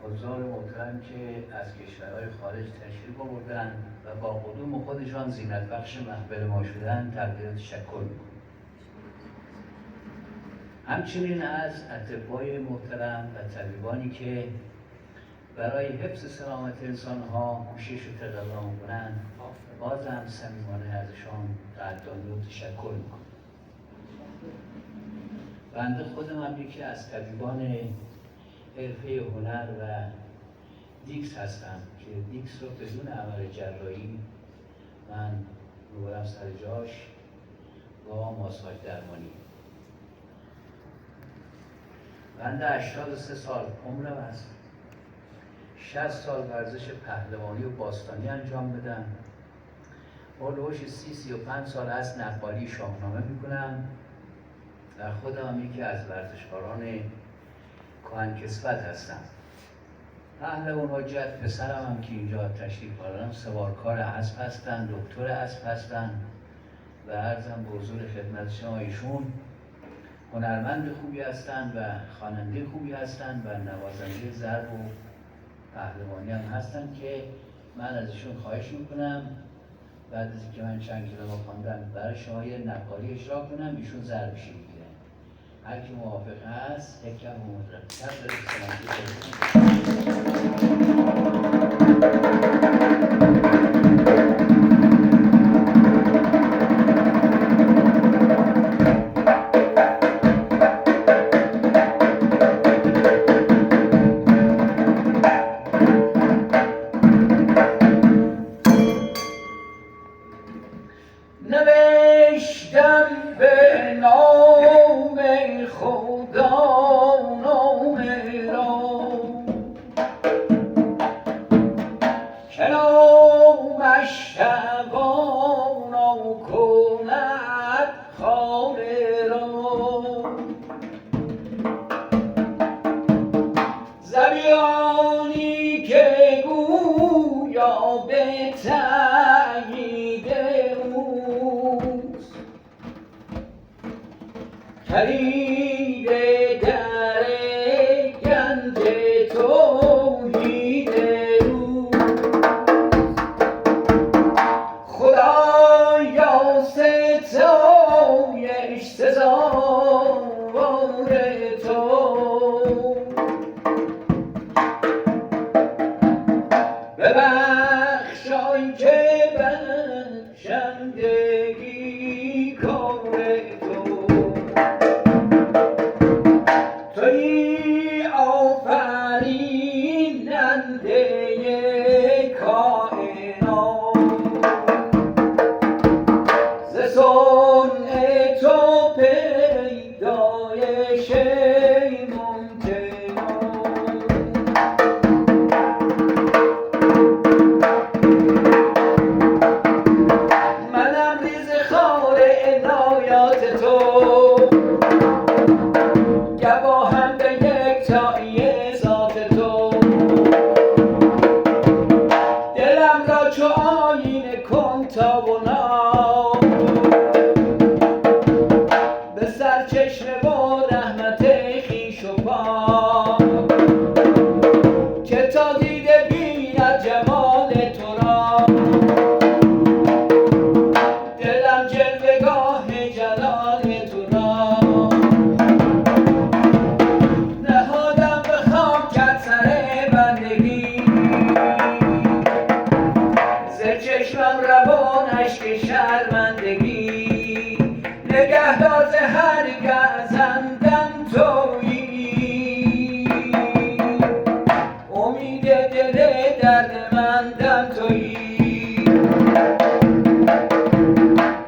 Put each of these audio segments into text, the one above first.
حضار محترم که از کشورهای خارج تشریف آوردن و با قدوم خودشان زینت بخش محفل ما شدن تقدیر تشکر میکنم. همچنین از اطبای محترم و طبیبانی که برای حفظ سلامت انسانها کوشش و تقلا میکنند بازم صمیمانه ازشان قدردانی و تشکر میکنم. بنده خودم هم یکی از طبیبان حرفه هنر و دیکس هستم که دیکس رو بدون عمل جراحی من میبرم سر جاش با ماساژ درمانی. بنده 83 سال عمرم است. 60 سال ورزش پهلوانی و باستانی انجام بدم. هولوش 30-35 سال است نقالی شاهنامه میکنم و خودم یکی از ورزشکاران کهنکسوت هستم. پهلوان حجت پسرم هم که اینجا تشریف آوردن سوارکار اسب هستند، دکتر اسب هستند و عرضم به حضور خدمت شما ایشون هنرمند خوبی هستند و خواننده خوبی هستند و نوازنده ضرب و پهلوانی هم هستند که من از ایشون خواهش میکنم بعد از اینکه من چند کلمه خواندم برای شما یه نقالی اجرا کنم، ایشون ضربشی میگیرن. هر کی موافق هست یک کم مدرکتر نوشتم به نام خدا نام را که نامش توانا کند خانه را زبیانی که گویا به تأیید اوست کلید در گنج توحید اوست خدایا ستایش سزاوار تو ببخشای که بخشندگی کار تو تویی آفریننده کائنات ز صنع تو پیدایش منم ریز خار عنایات تو گواهم به یکتایی ذات تو دلم را چو آینه کن تابونا به سرچشمه و رحمت خویش و پاک که تا دیده بیند جمال تو را دلم جلوه‌گاه جلال تو را نهادم به خاکت سر بندگی ز چشمم روان اشک شرمندگی نگهدار ز هر گزندم تویی امید دل دردمندم تویی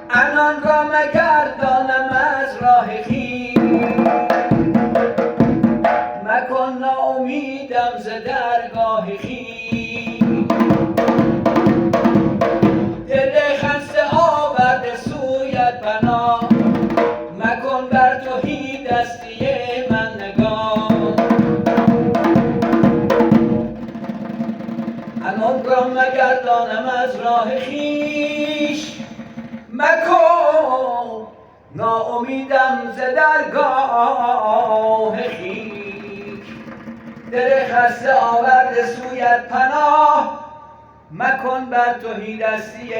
انان را مگردانم از راه خویش مکن ناامیدم ز درگاه خویش دل خسته آورده سویت پناه مکن بر تهی دستی من نگاه انان را مگردانم از راه خویش مکن ناامیدم ز درگاه خویش دل خسته آورده سویت پناه مکن بر تهی دستی